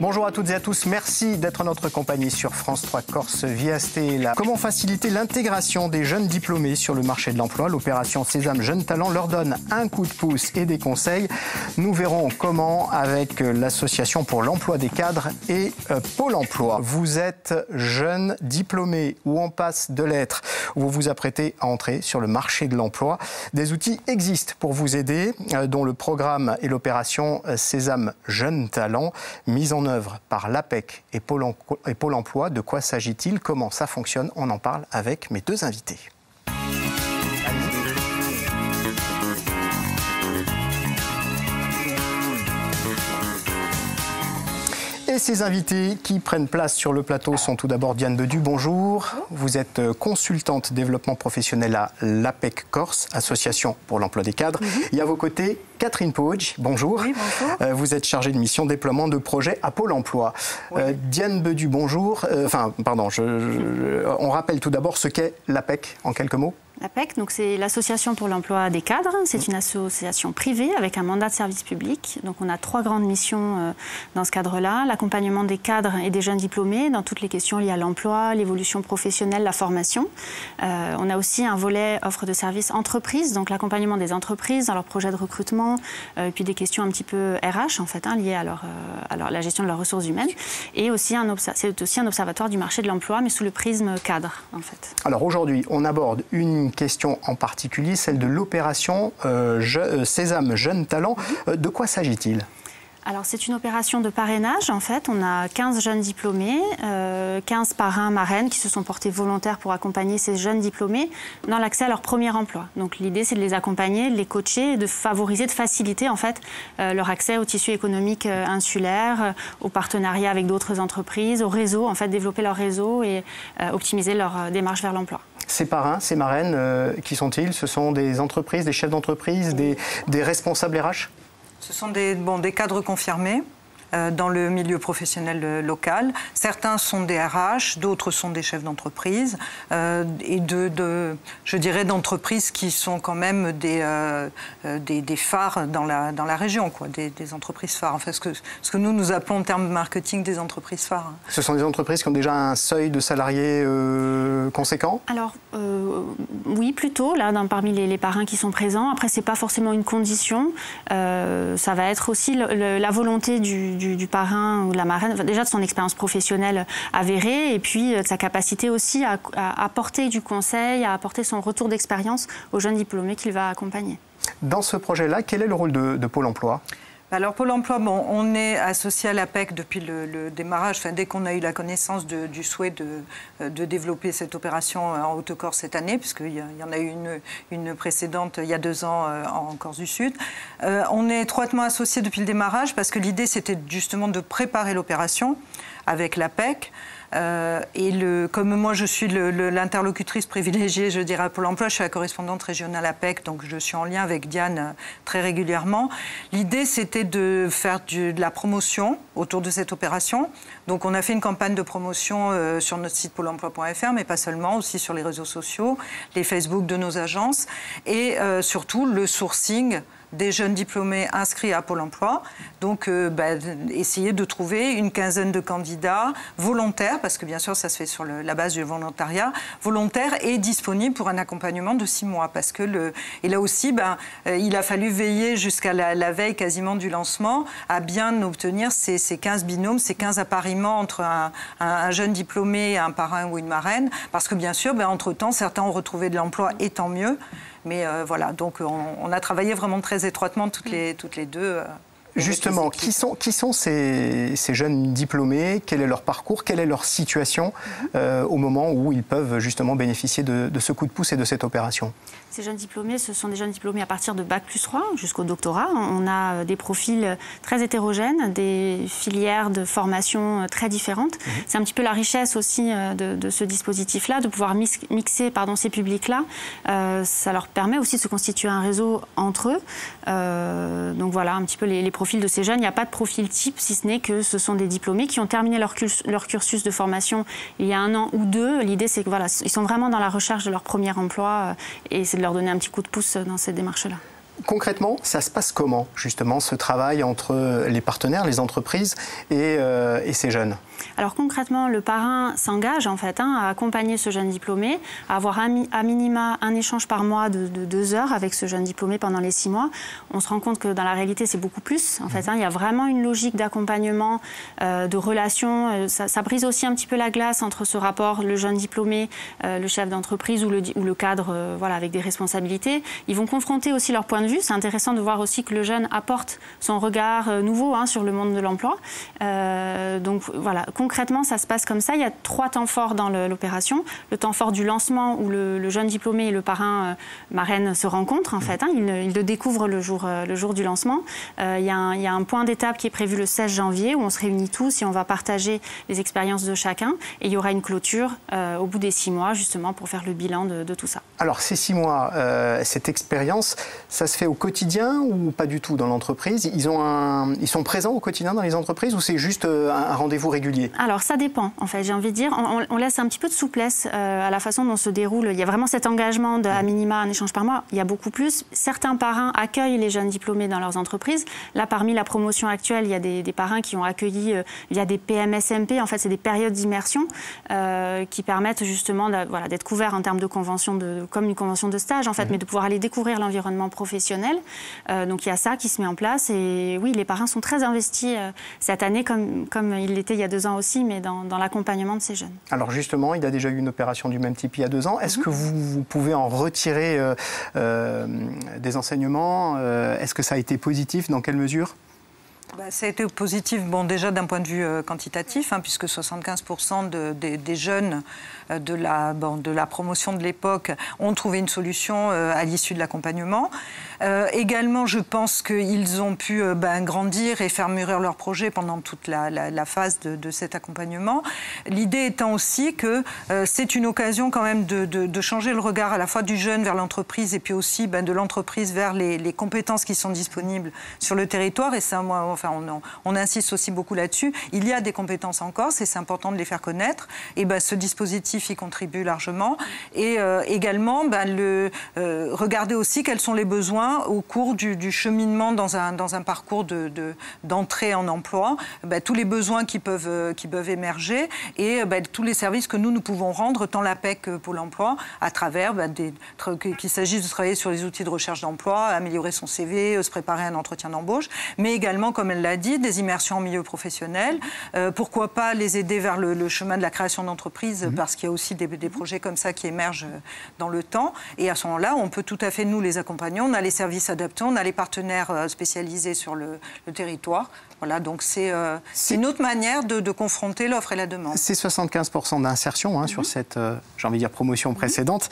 Bonjour à toutes et à tous, merci d'être en notre compagnie sur France 3 Corse via Stella. Comment faciliter l'intégration des jeunes diplômés sur le marché de l'emploi? L'opération Sésame Jeunes Talents leur donne un coup de pouce et des conseils. Nous verrons comment avec l'association pour l'emploi des cadres et Pôle emploi. Vous êtes jeune diplômé ou en passe de l'être, vous vous apprêtez à entrer sur le marché de l'emploi. Des outils existent pour vous aider, dont le programme et l'opération Sésame Jeunes Talents, mise en œuvre par l'APEC et Pôle emploi. De quoi s'agit-il? Comment ça fonctionne? On en parle avec mes deux invités. Et ces invités qui prennent place sur le plateau sont tout d'abord Diane Bedu, bonjour. Vous êtes consultante développement professionnel à l'APEC Corse, Association pour l'emploi des cadres. Et à vos côtés, Catherine Poggi, bonjour. Oui, bonjour. Vous êtes chargée de mission déploiement de projet à Pôle emploi. Oui. Diane Bedu, bonjour. On rappelle tout d'abord ce qu'est l'APEC en quelques mots. L'APEC, donc c'est l'Association pour l'emploi des cadres. C'est une association privée avec un mandat de service public. Donc on a 3 grandes missions dans ce cadre-là. L'accompagnement des cadres et des jeunes diplômés dans toutes les questions liées à l'emploi, l'évolution professionnelle, la formation. On a aussi un volet offre de services entreprises, donc l'accompagnement des entreprises dans leurs projets de recrutement, puis des questions un petit peu RH en fait, liées à la gestion de leurs ressources humaines. Et aussi c'est aussi un observatoire du marché de l'emploi, mais sous le prisme cadre en fait. Alors aujourd'hui, on aborde une question en particulier, celle de l'opération Sésame Jeunes Talents. De quoi s'agit-il ? Alors c'est une opération de parrainage en fait. On a 15 jeunes diplômés, 15 parrains, marraines qui se sont portés volontaires pour accompagner ces jeunes diplômés dans l'accès à leur premier emploi. Donc l'idée c'est de les accompagner, de les coacher et de favoriser, de faciliter en fait leur accès au tissu économique insulaire, au partenariat avec d'autres entreprises, au réseau, en fait développer leur réseau et optimiser leur démarche vers l'emploi. Ces parrains, ces marraines, qui sont-ils? Ce sont des entreprises, des chefs d'entreprise, des responsables RH? Ce sont des cadres confirmés dans le milieu professionnel local. Certains sont des RH, d'autres sont des chefs d'entreprise et je dirais d'entreprises qui sont quand même des phares dans la région, quoi, des entreprises phares. Enfin, ce que nous appelons en termes de marketing des entreprises phares. Ce sont des entreprises qui ont déjà un seuil de salariés conséquent? Alors, oui, plutôt, là, parmi les parrains qui sont présents. Après, ce n'est pas forcément une condition. Ça va être aussi la volonté du parrain ou de la marraine, déjà de son expérience professionnelle avérée et puis de sa capacité aussi à apporter du conseil, à apporter son retour d'expérience aux jeunes diplômés qu'il va accompagner. Dans ce projet-là, quel est le rôle de Pôle emploi ? Alors Pôle emploi, on est associé à l'APEC depuis le démarrage, dès qu'on a eu la connaissance du souhait de développer cette opération en Haute-Corse cette année, puisqu'il y en a eu une précédente il y a 2 ans en Corse du Sud. On est étroitement associé depuis le démarrage parce que l'idée c'était justement de préparer l'opération avec l'APEC. Comme moi je suis l'interlocutrice privilégiée, je dirais, à Pôle emploi, je suis la correspondante régionale APEC, donc je suis en lien avec Diane très régulièrement. L'idée c'était de faire de la promotion autour de cette opération. Donc on a fait une campagne de promotion sur notre site pôle emploi.fr, mais pas seulement, aussi sur les réseaux sociaux, les Facebook de nos agences et surtout le sourcing des jeunes diplômés inscrits à Pôle emploi. Donc, essayer de trouver une quinzaine de candidats volontaires, parce que bien sûr, ça se fait sur la base du volontariat, volontaires et disponibles pour un accompagnement de 6 mois. Parce que et là aussi, il a fallu veiller jusqu'à la veille quasiment du lancement à bien obtenir ces 15 binômes, ces 15 appariements entre un jeune diplômé et un parrain ou une marraine. Parce que bien sûr, entre-temps, certains ont retrouvé de l'emploi et tant mieux. Mais voilà, donc on a travaillé vraiment très étroitement toutes les deux. Justement, qui sont ces jeunes diplômés? Quel est leur parcours? Quelle est leur situation au moment où ils peuvent justement bénéficier de ce coup de pouce et de cette opération? Ces jeunes diplômés, ce sont des jeunes diplômés à partir de Bac+3 jusqu'au doctorat. On a des profils très hétérogènes, des filières de formation très différentes. C'est un petit peu la richesse aussi de ce dispositif-là, de pouvoir mixer ces publics-là. Ça leur permet aussi de se constituer un réseau entre eux. Donc voilà, un petit peu les profils de ces jeunes. Il n'y a pas de profil type, si ce n'est que ce sont des diplômés qui ont terminé leur cursus de formation il y a 1 an ou 2. L'idée, c'est que voilà, ils sont vraiment dans la recherche de leur premier emploi et c'est de leur donner un petit coup de pouce dans cette démarche-là. concrètement, ça se passe comment, justement, ce travail entre les partenaires, les entreprises et ces jeunes? Alors concrètement, le parrain s'engage en fait à accompagner ce jeune diplômé, à avoir à minima un échange par mois de 2 heures avec ce jeune diplômé pendant les 6 mois. On se rend compte que dans la réalité, c'est beaucoup plus. En fait, il y a vraiment une logique d'accompagnement, de relation. Ça brise aussi un petit peu la glace entre ce rapport, le jeune diplômé, le chef d'entreprise ou le cadre voilà, avec des responsabilités. Ils vont confronter aussi leur point de vue. C'est intéressant de voir aussi que le jeune apporte son regard nouveau sur le monde de l'emploi. Donc voilà, concrètement, ça se passe comme ça. Il y a 3 temps forts dans l'opération. Le temps fort du lancement où le jeune diplômé et le parrain marraine se rencontrent en fait. Ils le découvrent le jour du lancement. Il y a un point d'étape qui est prévu le 16 janvier où on se réunit tous et on va partager les expériences de chacun. Et il y aura une clôture au bout des 6 mois justement pour faire le bilan de tout ça. Alors ces 6 mois, cette expérience, ça se fait au quotidien ou pas du tout dans l'entreprise? Ils sont présents au quotidien dans les entreprises ou c'est juste un rendez-vous régulier? Alors ça dépend en fait, j'ai envie de dire. On laisse un petit peu de souplesse à la façon dont se déroule. Il y a vraiment cet engagement à minima, un échange par mois. Il y a beaucoup plus. Certains parrains accueillent les jeunes diplômés dans leurs entreprises. Là, parmi la promotion actuelle, il y a des parrains qui ont accueilli via des PMSMP. En fait, c'est des périodes d'immersion qui permettent justement d'être couverts en termes de convention, comme une convention de stage en fait, mais de pouvoir aller découvrir l'environnement professionnel. Donc il y a ça qui se met en place. Et oui, les parrains sont très investis cette année, comme il l'était il y a 2 ans aussi, mais dans l'accompagnement de ces jeunes. Alors justement, il y a déjà eu une opération du même type il y a 2 ans. Est-ce que vous pouvez en retirer des enseignements? Est-ce que ça a été positif? Dans quelle mesure? Ça a été positif, déjà d'un point de vue quantitatif, puisque 75% des jeunes de la promotion de l'époque ont trouvé une solution à l'issue de l'accompagnement. Également, je pense qu'ils ont pu grandir et faire mûrir leur projet pendant toute la phase de cet accompagnement. L'idée étant aussi que c'est une occasion quand même de changer le regard à la fois du jeune vers l'entreprise et puis aussi de l'entreprise vers les compétences qui sont disponibles sur le territoire. Et ça, on insiste aussi beaucoup là-dessus. Il y a des compétences en Corse et c'est important de les faire connaître. Et ce dispositif y contribue largement. Et également, regarder aussi quels sont les besoins au cours du cheminement dans un parcours d'entrée en emploi. Tous les besoins qui peuvent émerger et tous les services que nous pouvons rendre, tant l'APEC que Pôle emploi, à travers qu'il s'agisse de travailler sur les outils de recherche d'emploi, améliorer son CV, se préparer à un entretien d'embauche, mais également, comme elle l'a dit, des immersions en milieu professionnel. Pourquoi pas les aider vers le chemin de la création d'entreprise, parce qu'il y a aussi des projets comme ça qui émergent dans le temps. Et à ce moment-là, on peut tout à fait nous les accompagner. On a les services adaptés, on a les partenaires spécialisés sur le territoire. Voilà, donc c'est une autre manière de confronter l'offre et la demande. C'est 75% d'insertion sur cette, j'ai envie de dire, promotion précédente.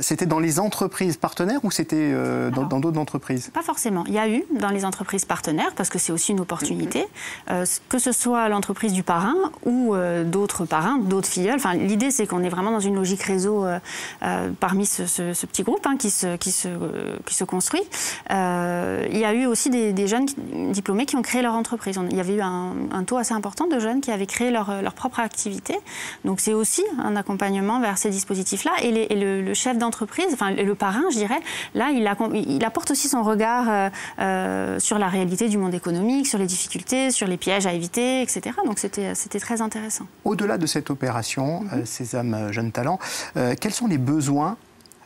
C'était dans les entreprises partenaires ou c'était dans d'autres entreprises? Pas forcément. Il y a eu dans les entreprises partenaires, parce que c'est aussi une opportunité, que ce soit l'entreprise du parrain ou d'autres parrains, d'autres filleuls. Enfin, l'idée, c'est qu'on est vraiment dans une logique réseau parmi ce petit groupe qui se construit. Il y a eu aussi des jeunes diplômés qui ont créé leur entreprise. Il y avait eu un taux assez important de jeunes qui avaient créé leur propre activité. Donc c'est aussi un accompagnement vers ces dispositifs-là. Et le chef d'entreprise, enfin le parrain, je dirais, là, il apporte aussi son regard sur la réalité du monde économique, sur les difficultés, sur les pièges à éviter, etc. Donc c'était très intéressant. Au-delà de cette opération, Sésame Jeunes Talents, quels sont les besoins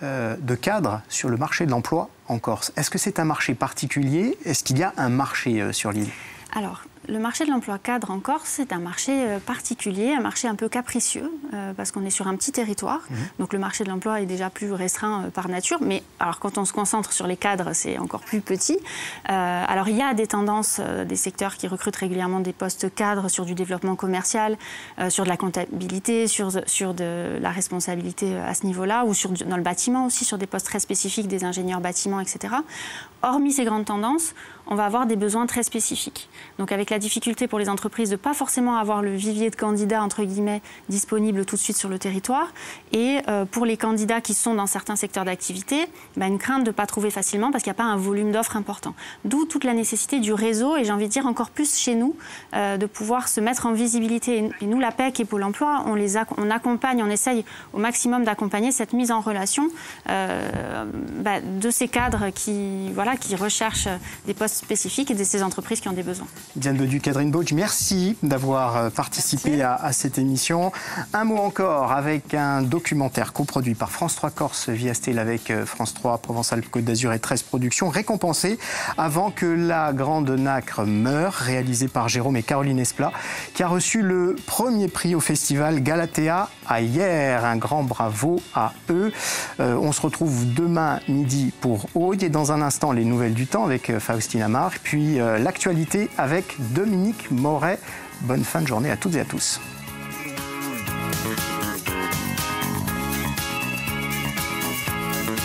de cadres sur le marché de l'emploi en Corse? Est-ce que c'est un marché particulier? Est-ce qu'il y a un marché sur l'île? Alors, le marché de l'emploi cadre en Corse, c'est un marché particulier, un marché un peu capricieux, parce qu'on est sur un petit territoire. Donc le marché de l'emploi est déjà plus restreint par nature. Mais alors, quand on se concentre sur les cadres, c'est encore plus petit. Alors, il y a des tendances, des secteurs qui recrutent régulièrement des postes cadres sur du développement commercial, sur de la comptabilité, sur de la responsabilité à ce niveau-là, ou dans le bâtiment aussi, sur des postes très spécifiques, des ingénieurs bâtiments, etc. Hormis ces grandes tendances, on va avoir des besoins très spécifiques. Donc avec la difficulté pour les entreprises de ne pas forcément avoir le vivier de candidats, entre guillemets, disponible tout de suite sur le territoire. Et pour les candidats qui sont dans certains secteurs d'activité, une crainte de ne pas trouver facilement parce qu'il n'y a pas un volume d'offres important. D'où toute la nécessité du réseau, et j'ai envie de dire encore plus chez nous, de pouvoir se mettre en visibilité. Et nous, l'APEC et Pôle emploi, on accompagne, on essaye au maximum d'accompagner cette mise en relation de ces cadres qui recherchent des postes spécifiques et de ces entreprises qui ont des besoins. Diane Bedu, Catherine Bauch, merci d'avoir participé à cette émission. Un mot encore avec un documentaire coproduit par France 3 Corse Viastel avec France 3 Provence-Alpes-Côte d'Azur et 13 Productions, récompensé avant que la Grande Nacre meure, réalisé par Jérôme et Caroline Esplat, qui a reçu le premier prix au festival Galatea à hier. Un grand bravo à eux. On se retrouve demain midi pour Aude et dans un instant les nouvelles du temps avec Faustina Marc, puis l'actualité avec Dominique Moret. Bonne fin de journée à toutes et à tous.